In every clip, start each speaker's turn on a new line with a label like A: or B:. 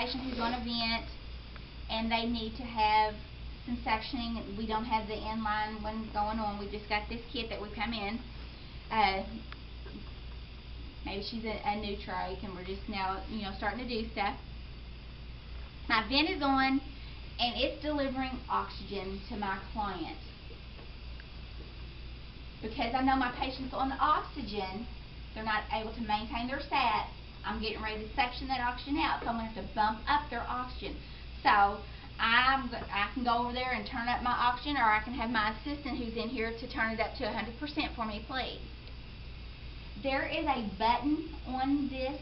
A: patient who's on a vent and they need to have some sectioning. We don't have the inline one going on. We've just got this kit that we come in. Maybe she's a new trach and we're just now, starting to do stuff. My vent is on and it's delivering oxygen to my client. Because I know my patient's on the oxygen, they're not able to maintain their sat. I'm getting ready to section that oxygen out, so I'm going to have to bump up their oxygen. So I can go over there and turn up my oxygen, or I can have my assistant who's in here to turn it up to 100% for me, please. There is a button on this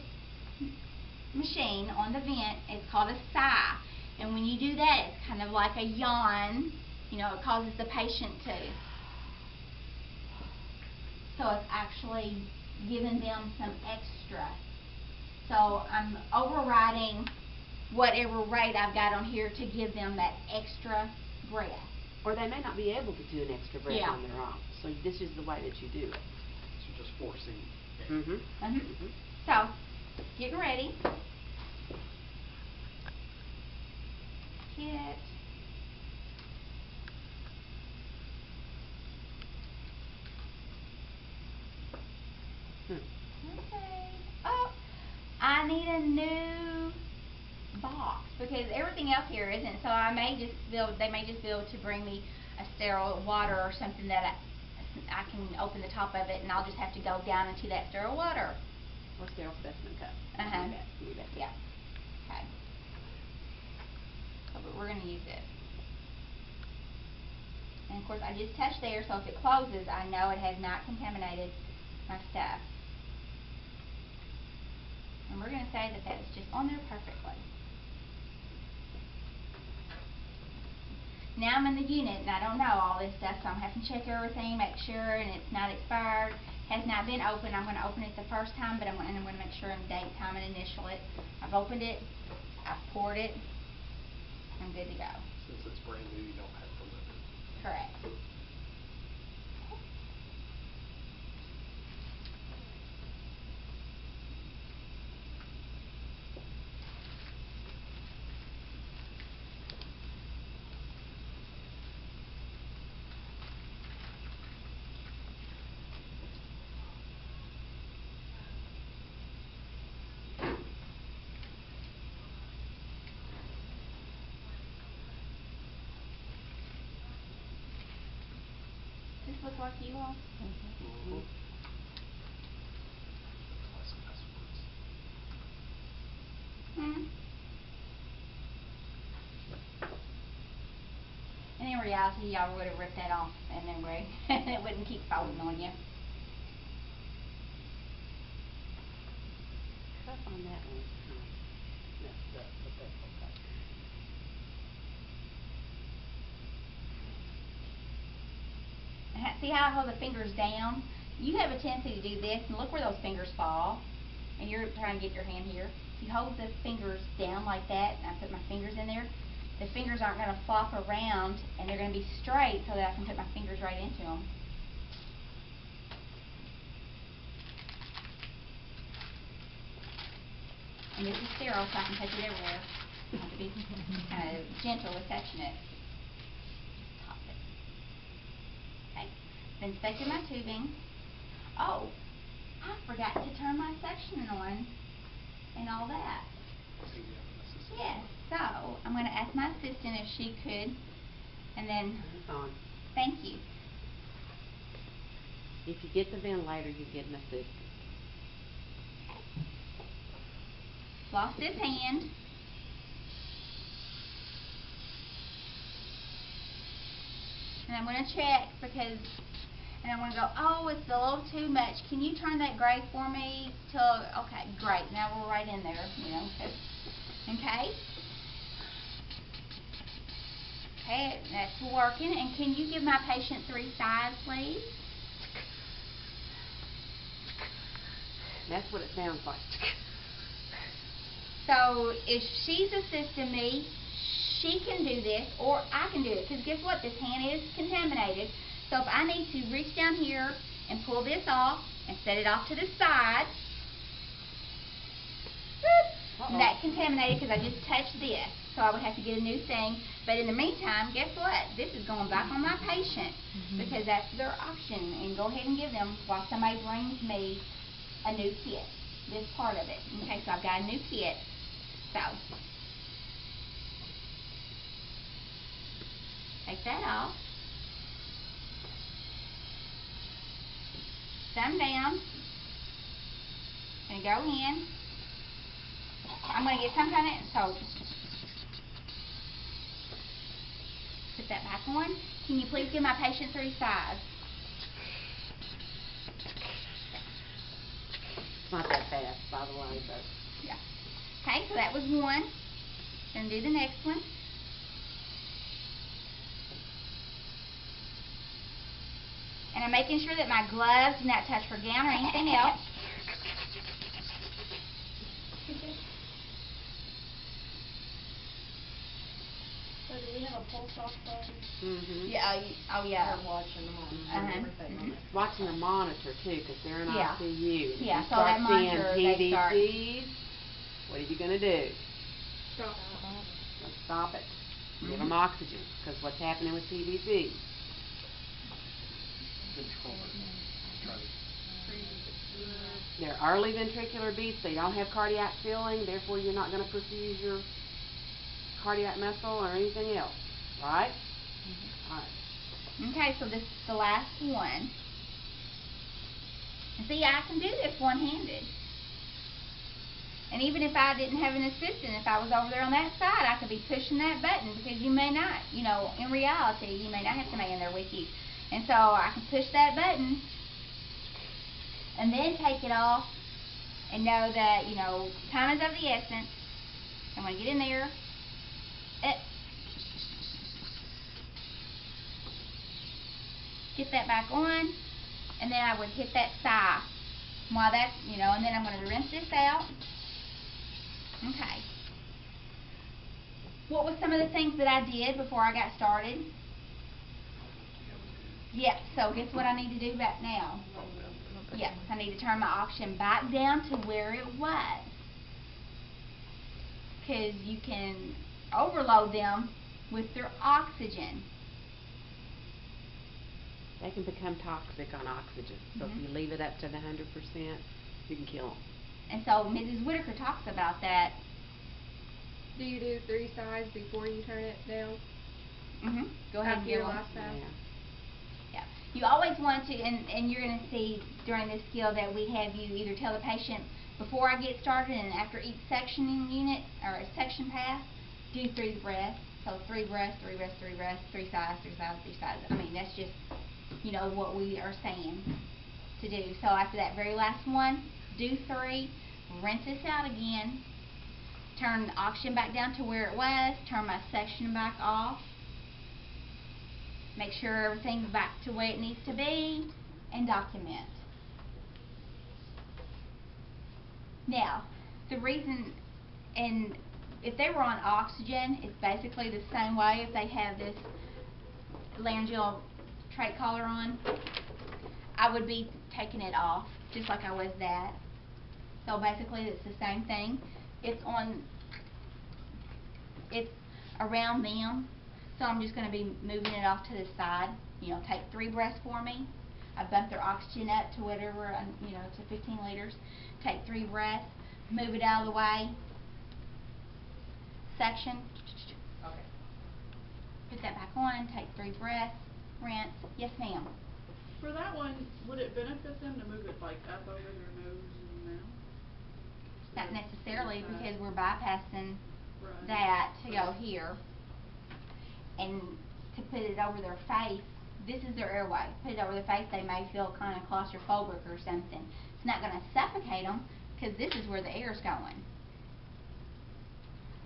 A: machine, on the vent. It's called a sigh. And when you do that, it's kind of like a yawn. It causes the patient to. So it's actually giving them some extra. So I'm overriding whatever rate I've got on here to give them that extra breath.
B: Or they may not be able to do an extra breath on their own. So this is the way that you do it.
C: So just forcing.
A: So, getting ready. Kit. Okay. Oh, I need a new box because everything else here isn't. So they may just be able to bring me a sterile water or something that I can open the top of it, and I'll just have to go down into that sterile water.
B: Or sterile specimen cup.
A: Yeah. Okay. So, but we're going to use this. And of course, I just touched there, so if it closes, I know it has not contaminated my stuff. And we're going to say that that is just on there perfectly. Now I'm in the unit and I don't know all this stuff, so I'm having to check everything, make sure, and it's not expired, has not been opened. I'm going to open it the first time, but I'm going to make sure and date, time, and initial it. I've opened it, I've poured it, I'm good to go.
C: Since it's brand new, you don't have to live it.
A: Correct. Does this look like you all? And in reality, y'all would have ripped that off and then it wouldn't keep folding on you.
B: Cup on that one.
A: See how I hold the fingers down? You have a tendency to do this, and look where those fingers fall. And you're trying to get your hand here. You hold the fingers down like that, and I put my fingers in there. The fingers aren't going to flop around, and they're going to be straight so that I can put my fingers right into them. And this is sterile, so I can touch it everywhere. I have to be gentle with touching it. Top it. Okay. Then inspected my tubing. Oh, I forgot to turn my sectioning on and all that. Yes. So I'm going to ask my assistant if she could, and then. Thank you.
B: If you get the ventilator, you get an assistant.
A: Lost his hand. And I'm going to check because, and I'm going to go, oh, it's a little too much. Can you turn that gray for me till, okay, great. Now we're right in there, okay. Okay, that's working. And can you give my patient 3 sighs, please?
B: That's what it sounds like.
A: So if she's assisting me, she can do this, or I can do it. Because guess what? This hand is contaminated. So if I need to reach down here and pull this off and set it off to the side, Not contaminated because I just touched this. So I would have to get a new thing. But in the meantime, guess what? This is going back on my patient because that's their option. And go ahead and give them while somebody brings me a new kit. This part of it. Okay, so I've got a new kit. So take that off. Thumb down. And go in. I'm going to get some kind of, so put that back on. Can you please give my patient 3 size?
B: It's not that fast, by the way, but.
A: Yeah. Okay, so that was one. Then do the next one. And I'm making sure that my gloves do not touch her gown or anything else.
D: So do we have a pulse ox button?
A: Yeah. Oh yeah.
D: We're watching them on everything on it.
B: Watching the monitor too, because they're in
A: Yeah.
B: ICU. And
A: Yeah,
B: if you
A: so
B: start
A: that monitor,
B: seeing
A: they start-
B: PVCs, what are you going to do?
D: Stop.
B: Let's stop it. Give them oxygen, because what's happening with PVCs? They're early ventricular beats. They don't have cardiac filling. Therefore, you're not going to perfuse your cardiac muscle or anything else, right? All right.
A: Okay, so this is the last one. And see, I can do this one-handed. And even if I didn't have an assistant, if I was over there on that side, I could be pushing that button because you may not, you know, in reality, you may not have somebody in there with you. And so I can push that button and then take it off and know that, you know, time is of the essence. I'm going to get in there. Get that back on, and then I would hit that sigh while that's, you know, and then I'm going to rinse this out. Okay. What was some of the things that I did before I got started? Yep, so guess what I need to do back now? Yes, I need to turn my oxygen back down to where it was. Because you can overload them with their oxygen.
B: They can become toxic on oxygen. So if you leave it up to the 100%, you can kill them.
A: And so Mrs. Whitaker talks about that.
E: Do you do 3 sides before you turn it down?
A: Go ahead and
E: After
A: give
E: your
A: one.
E: last side?
A: Yeah. You always want to, and you're going to see during this skill that we have you either tell the patient before I get started and after each sectioning unit or section pass, do 3 breaths. So 3 breaths, 3 breaths, 3 breaths, 3 sides, 3 sides, 3 sides. I mean, that's just, you know, what we are saying to do. So after that very last one, do 3, rinse this out again, turn the oxygen back down to where it was, turn my section back off, make sure everything's back to where it needs to be, and document. Now, the reason, and if they were on oxygen, it's basically the same way if they have this laryngeal trach collar on. I would be taking it off, just like I was that. So basically it's the same thing. It's around them. So I'm just going to be moving it off to the side. You know, take 3 breaths for me. I bump their oxygen up to whatever, you know, to 15 liters. Take 3 breaths. Move it out of the way. Section.
D: Okay.
A: Put that back on. Take 3 breaths. Rinse. Yes, ma'am.
F: For that one, would it benefit them to move it like up over their nose and mouth?
A: Not necessarily, because we're bypassing
F: Right.
A: that to go here. And to put it over their face, this is their airway. Put it over their face, they may feel kind of claustrophobic or something. It's not going to suffocate them, because this is where the air is going.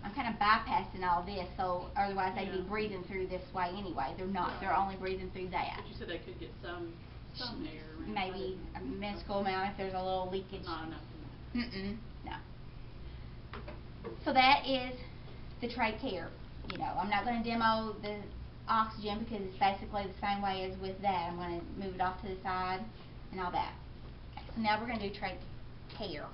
A: I'm kind of bypassing all this, so otherwise they'd be breathing through this way anyway. They're not. They're only breathing through that.
F: But you said they could get some air. Around.
A: Maybe a minuscule amount if there's a little leakage.
F: Not enough.
A: No. So that is the trach care. You know, I'm not going to demo the oxygen because it's basically the same way as with that. I'm going to move it off to the side and all that. Okay, so now we're going to do trach care.